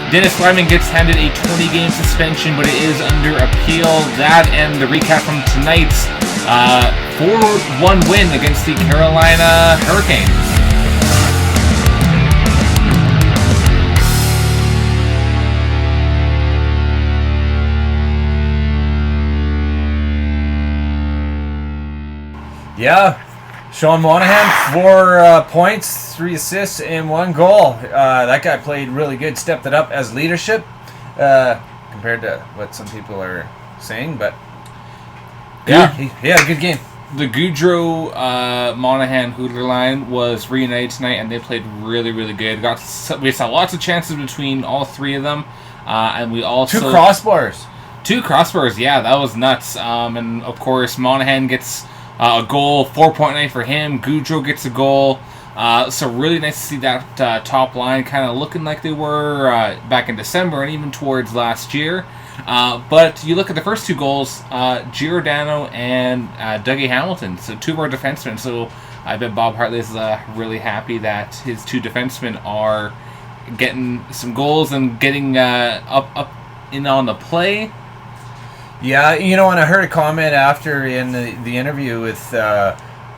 Dennis Wideman gets handed a 20-game suspension, but it is under appeal. That and the recap from tonight's 4-1 win against the Carolina Hurricanes. Yeah, Sean Monahan, 4 points, 3 assists, and 1 goal. That guy played really good, stepped it up as leadership compared to what some people are saying. But yeah, he had a good game. The Goudreau Monahan Hoodler line was reunited tonight, and they played really, really good. We saw lots of chances between all 3 of them, and we also 2 crossbars. 2 crossbars, yeah, that was nuts. And of course, Monahan gets a goal, 4-point night for him. Goudreau gets a goal. So really nice to see that top line kind of looking like they were back in December and even towards last year. But you look at the first 2 goals, Giordano and Dougie Hamilton, so 2 of our defensemen. So I bet Bob Hartley is really happy that his 2 defensemen are getting some goals and getting up in on the play. Yeah, and I heard a comment after in the interview with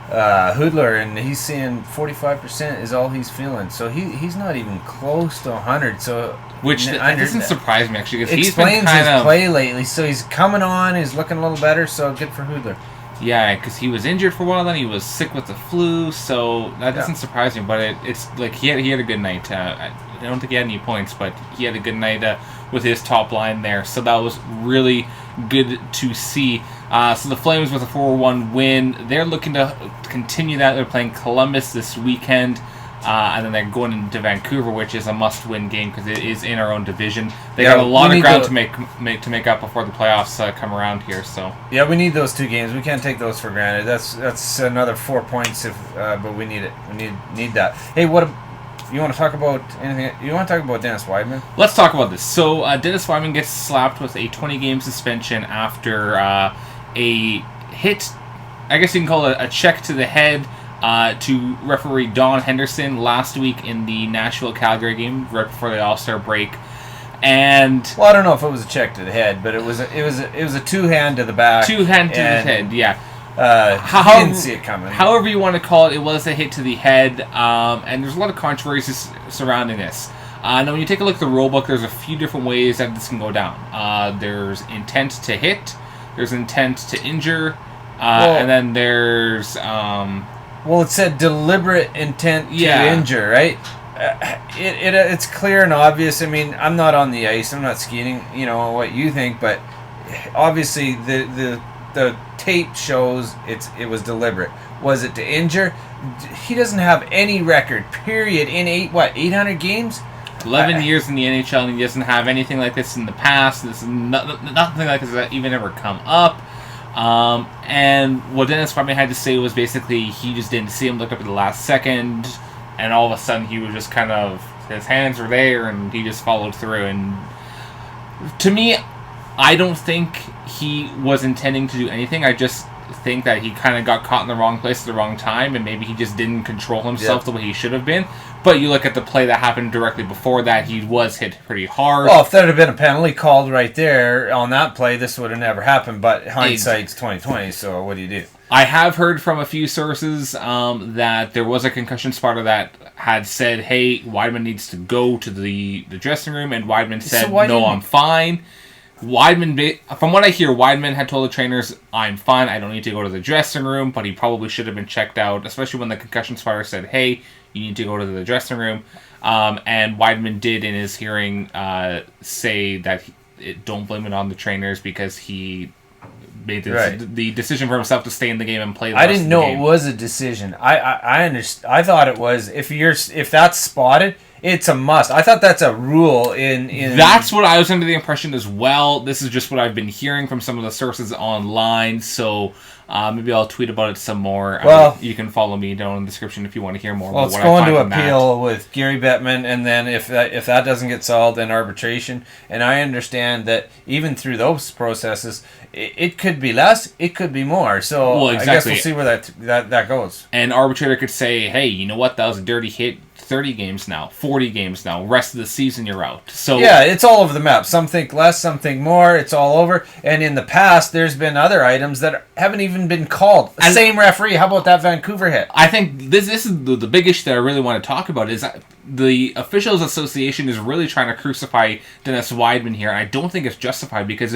Hoodler, and he's saying 45% is all he's feeling. So he's not even close to 100. So which that doesn't surprise me, actually, because he's been kind his play lately. So he's coming on, he's looking a little better. So good for Hoodler. Yeah, because he was injured for a while, then he was sick with the flu. So that doesn't surprise me. But it's like he had a good night. I don't think he had any points, but he had a good night with his top line there. So that was really good to see. So the Flames with a 4-1 win. They're looking to continue that. They're playing Columbus this weekend. And then they're going into Vancouver, which is a must-win game because it is in our own division. They got a lot of ground to make up before the playoffs come around here. So yeah, we need those 2 games. We can't take those for granted. That's another 4 points, but we need it. We need that. Hey, you want to talk about anything? You want to talk about Dennis Wideman? Let's talk about this. So Dennis Wideman gets slapped with a 20-game suspension after a hit. I guess you can call it a check to the head to referee Don Henderson last week in the Nashville-Calgary game right before the All-Star break. And I don't know if it was a check to the head, but it was a 2-hand to the back. 2-hand to the head, yeah. Didn't see it coming. However you want to call it, it was a hit to the head, and there's a lot of controversy surrounding this. Now, when you take a look at the rulebook, there's a few different ways that this can go down. There's intent to hit, there's intent to injure, and then there's... it said deliberate intent to injure, right? It's clear and obvious. I mean, I'm not on the ice, I'm not skating, what you think, but obviously the tape shows it was deliberate. Was it to injure? He doesn't have any record, period, in 800 games? 11 years in the NHL, and he doesn't have anything like this in the past. This is nothing like this has even ever come up. And what Dennis Wideman had to say was basically he just didn't see him, look up at the last second, and all of a sudden he was just kind of, his hands were there, and he just followed through. And to me, I don't think he was intending to do anything. I just think that he kind of got caught in the wrong place at the wrong time, and maybe he just didn't control himself the way he should have been. But you look at the play that happened directly before that, he was hit pretty hard. Well, if there had been a penalty called right there on that play, this would have never happened. But hindsight's 20/20, so what do you do? I have heard from a few sources that there was a concussion spotter that had said, hey, Wideman needs to go to the dressing room, and Wideman said, no, I'm fine. Wideman, from what I hear, Wideman had told the trainers, I'm fine, I don't need to go to the dressing room, but he probably should have been checked out, especially when the concussion spotter said, hey, you need to go to the dressing room. And Wideman did, in his hearing, say that don't blame it on the trainers because he made the decision for himself to stay in the game and play the rest of the game. I didn't know it was a decision. I understand. I thought it was, if that's spotted, it's a must. I thought that's a rule in... That's what I was under the impression as well. This is just what I've been hearing from some of the sources online, so maybe I'll tweet about it some more. Well, you can follow me down in the description if you want to hear more. Well, it's going to appeal with Gary Bettman, and then if that doesn't get solved, then arbitration. And I understand that even through those processes, it could be less, it could be more. So I guess we'll see where that goes. An arbitrator could say, hey, you know what, that was a dirty hit, 30 games now, 40 games now. Rest of the season, you're out. So yeah, it's all over the map. Some think less, some think more. It's all over. And in the past, there's been other items that haven't even been called. Same referee. How about that Vancouver hit? I think this is the big issue that I really want to talk about is that the Officials Association is really trying to crucify Dennis Wideman here. And I don't think it's justified because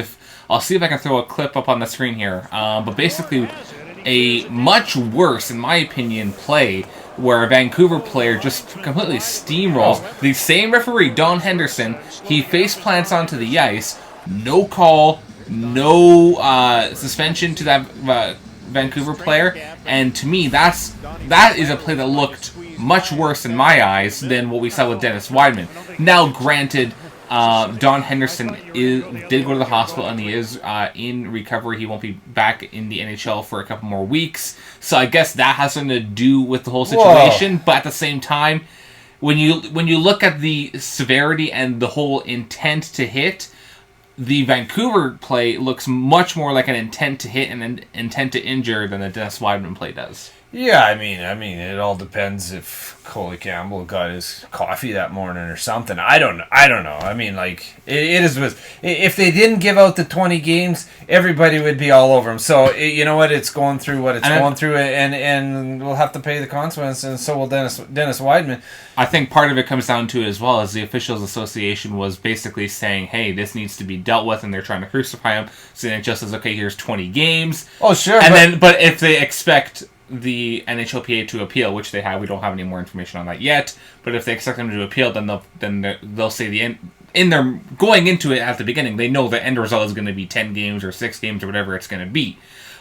I'll see if I can throw a clip up on the screen here. But basically, a much worse, in my opinion, play where a Vancouver player just completely steamrolls the same referee, Don Henderson. He face plants onto the ice, no call, no suspension to that Vancouver player, and to me, that is a play that looked much worse in my eyes than what we saw with Dennis Wideman. Now, granted, Don Henderson did go to the hospital and he is in recovery. He won't be back in the NHL for a couple more weeks. So I guess that has something to do with the whole situation. Whoa. But at the same time, when you look at the severity and the whole intent to hit, the Vancouver play looks much more like an intent to hit and an intent to injure than the Dennis Wideman play does. Yeah, I mean, it all depends if Coley Campbell got his coffee that morning or something. I don't know. I mean, like it is. If they didn't give out the 20 games, everybody would be all over him. So you know what? It's going through what it's going through, and we'll have to pay the consequences. And so will Dennis Wideman. I think part of it comes down to as well as the Officials Association was basically saying, "Hey, this needs to be dealt with," and they're trying to crucify him. So then it just says, "Okay, here's 20 games." Oh, sure. But if they expect the NHLPA to appeal, which they have, we don't have any more information on that yet. But if they expect them to appeal, then they'll say in their going into it at the beginning, they know the end result is going to be 10 games or 6 games or whatever it's going to be.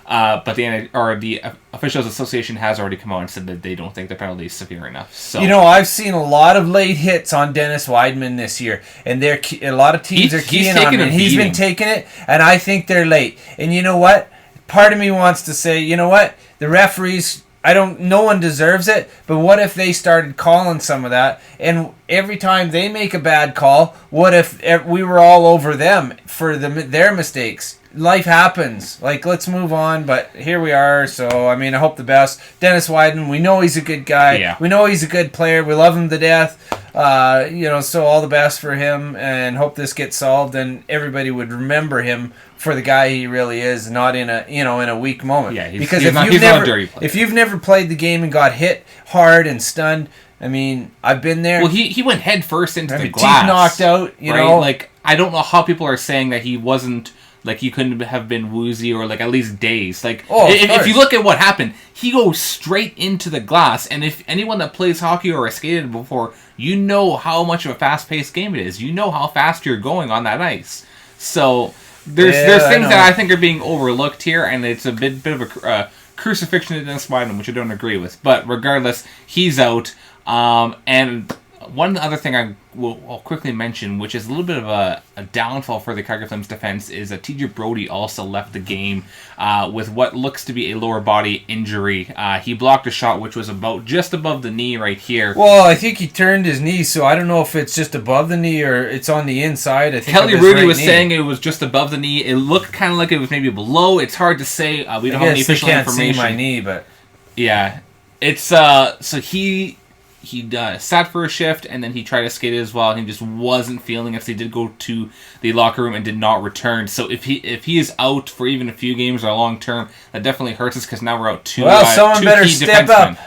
But the Officials Association has already come out and said that they don't think the penalty is severe enough. So I've seen a lot of late hits on Dennis Wideman this year, and a lot of teams are keying on him. He's been taking it, and I think they're late. And you know what? Part of me wants to say, you know what? The referees, no one deserves it, but what if they started calling some of that, and every time they make a bad call, what if we were all over them for their mistakes? Life happens. Like, let's move on, but here we are, so, I mean, I hope the best. Dennis Wideman, we know he's a good guy. Yeah. We know he's a good player. We love him to death. So all the best for him, and hope this gets solved, and everybody would remember him for the guy he really is, not in a weak moment. Yeah, because if you've never played the game and got hit hard and stunned, I mean, I've been there. Well, he went head first into the glass, teeth knocked out. You know, like I don't know how people are saying that he wasn't. Like, he couldn't have been woozy or, like, at least dazed. Like, if you look at what happened, he goes straight into the glass. And if anyone that plays hockey or has skated before, you know how much of a fast-paced game it is. You know how fast you're going on that ice. So, there's things that I think are being overlooked here, and it's a bit of a crucifixion of Dennis Wideman, which I don't agree with. But regardless, he's out. And one other thing I'll quickly mention, which is a little bit of a downfall for the Calgary Flames defense, is that TJ Brodie also left the game with what looks to be a lower body injury. He blocked a shot which was just above the knee right here. Well, I think he turned his knee, so I don't know if it's just above the knee or it's on the inside. I think Kelly Rudy was saying it was just above the knee. It looked kind of like it was maybe below. It's hard to say. We don't have any official information. See my knee, but yeah, it's so he sat for a shift, and then he tried to skate it as well, and he just wasn't feeling it, so he did go to the locker room and did not return. So if he is out for even a few games or long term, that definitely hurts us, because now we're out two someone better step up.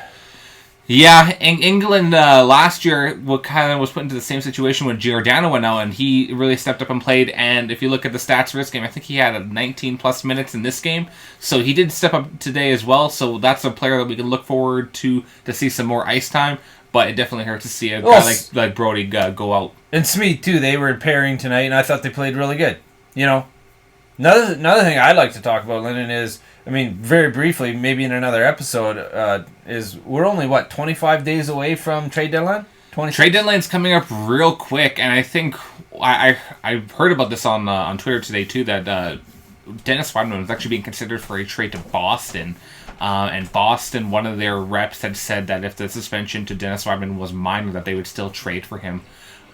Yeah, in England last year was put into the same situation when Giordano went out, and he really stepped up and played. And if you look at the stats for this game, I think he had 19 plus minutes in this game, so he did step up today as well. So that's a player that we can look forward to see some more ice time. But it definitely hurts to see a guy like Brodie go out. And Smith too. They were pairing tonight, and I thought they played really good. Another thing I'd like to talk about, Lennon, is, I mean, very briefly, maybe in another episode, is we're only 25 days away from trade deadline. 26? Trade deadline's coming up real quick, and I think I heard about this on Twitter today too, that Dennis Wideman was actually being considered for a trade to Boston. And Boston, one of their reps had said that if the suspension to Dennis Wideman was minor, that they would still trade for him.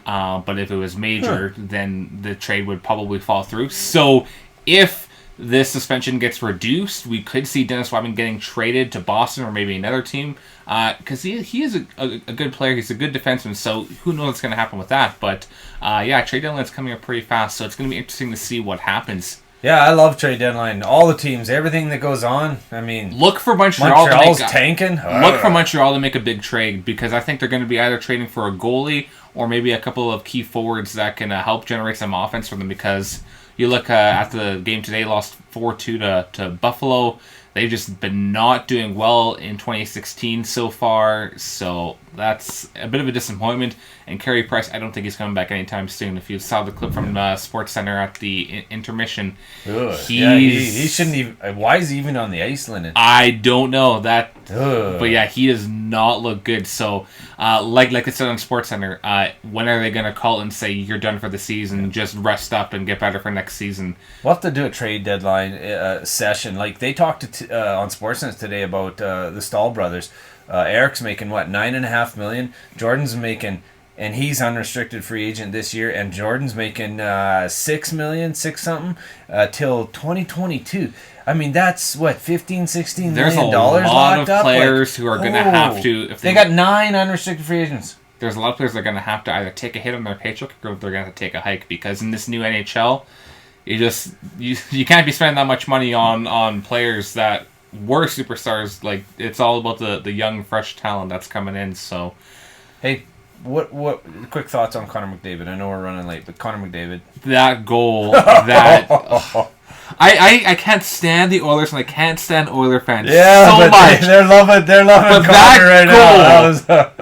But if it was major, then the trade would probably fall through. So if this suspension gets reduced, we could see Dennis Wideman getting traded to Boston or maybe another team. Because he is a good player. He's a good defenseman, so who knows what's going to happen with that. But, trade deadline's coming up pretty fast, so it's going to be interesting to see what happens. Yeah, I love trade deadline. All the teams, everything that goes on. I mean, look for Montreal's tanking. Look for Montreal to make a big trade, because I think they're going to be either trading for a goalie or maybe a couple of key forwards that can help generate some offense for them. Because you look at the game today, lost 4-2 to Buffalo. They've just been not doing well in 2016 so far, so that's a bit of a disappointment. And Carey Price, I don't think he's coming back anytime soon. If you saw the clip from Sports Center at the intermission, he shouldn't even. Why is he even on the ice, Lennon? I don't know that, but yeah, he does not look good. So, like I said on Sports Center, when are they going to call and say you're done for the season? Just rest up and get better for next season. We'll have to do a trade deadline session. Like they talked on Sportsnet today about the Stahl brothers. Eric's making what, $9.5 million. Jordan's making, and he's unrestricted free agent this year. And Jordan's making $6 million, till 2022. I mean, that's what, $15-16 million. There's a lot of players who are going to have to. If they got 9 unrestricted free agents. There's a lot of players that are going to have to either take a hit on their paycheck or they're going to have to take a hike, because in this new NHL, you can't be spending that much money on players that were superstars. Like, it's all about the young, fresh talent that's coming in. So, hey, what quick thoughts on Connor McDavid? I know we're running late, but Connor McDavid, that goal, that I can't stand the Oilers, and I can't stand Oiler fans so much. They're loving Connor right now.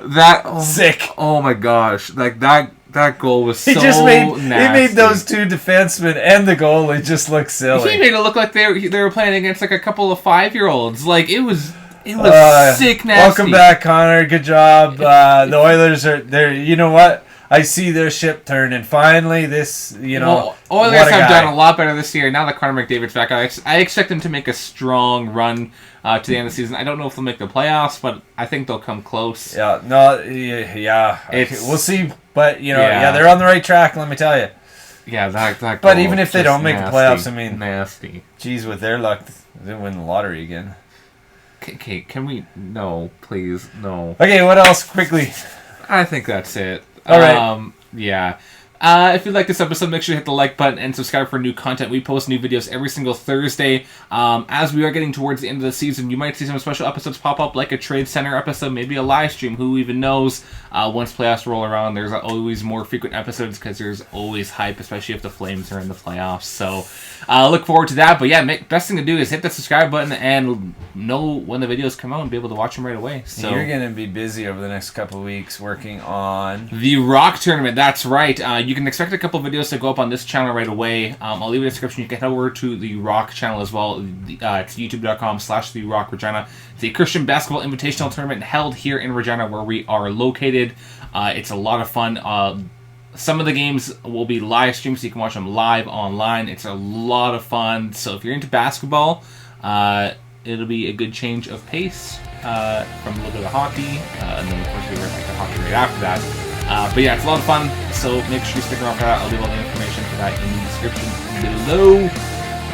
That was sick. Oh my gosh, like that goal was so nasty. He made those 2 defensemen and the goalie just look silly. He made it look like they were playing against like a couple of 5-year-olds. Like it was sick nasty. Welcome back, Connor. Good job. The Oilers are there. You know what? I see their ship turning. Finally, Oilers have done a lot better this year. Now that Connor McDavid's back, I expect them to make a strong run to the end of the season. I don't know if they'll make the playoffs, but I think they'll come close. Yeah, we'll see. But they're on the right track. Let me tell you. Yeah, that. But even if they don't make the playoffs, I mean, nasty. Geez, with their luck, they win the lottery again. Okay, can we? No, please, no. Okay, what else? Quickly. I think that's it. All right. Yeah. If you like this episode, make sure you hit the like button and subscribe for new content. We post new videos every single Thursday. As we are getting towards the end of the season, you might see some special episodes pop up, like a Trade Center episode, maybe a live stream. Who even knows? Once playoffs roll around, there's always more frequent episodes because there's always hype, especially if the Flames are in the playoffs. So look forward to that. But yeah, best thing to do is hit the subscribe button and know when the videos come out and be able to watch them right away. So you're going to be busy over the next couple of weeks working on the Rock Tournament. That's right. You can expect a couple videos to go up on this channel right away. I'll leave a description. You can head over to the Rock channel as well. It's youtube.com/TheRockRegina. It's a Christian basketball invitational tournament held here in Regina where we are located. It's a lot of fun. Some of the games will be live streamed, so you can watch them live online. It's a lot of fun. So if you're into basketball, it'll be a good change of pace from a little bit of hockey. And then, of course, we'll get back to hockey right after that. But yeah, it's a lot of fun, so make sure you stick around for that. I'll leave all the information for that in the description below.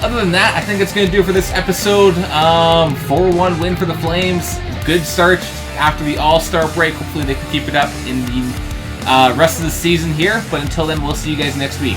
Other than that, I think it's going to do it for this episode. 4-1 win for the Flames. Good start after the All-Star break. Hopefully they can keep it up in the rest of the season here. But until then, we'll see you guys next week.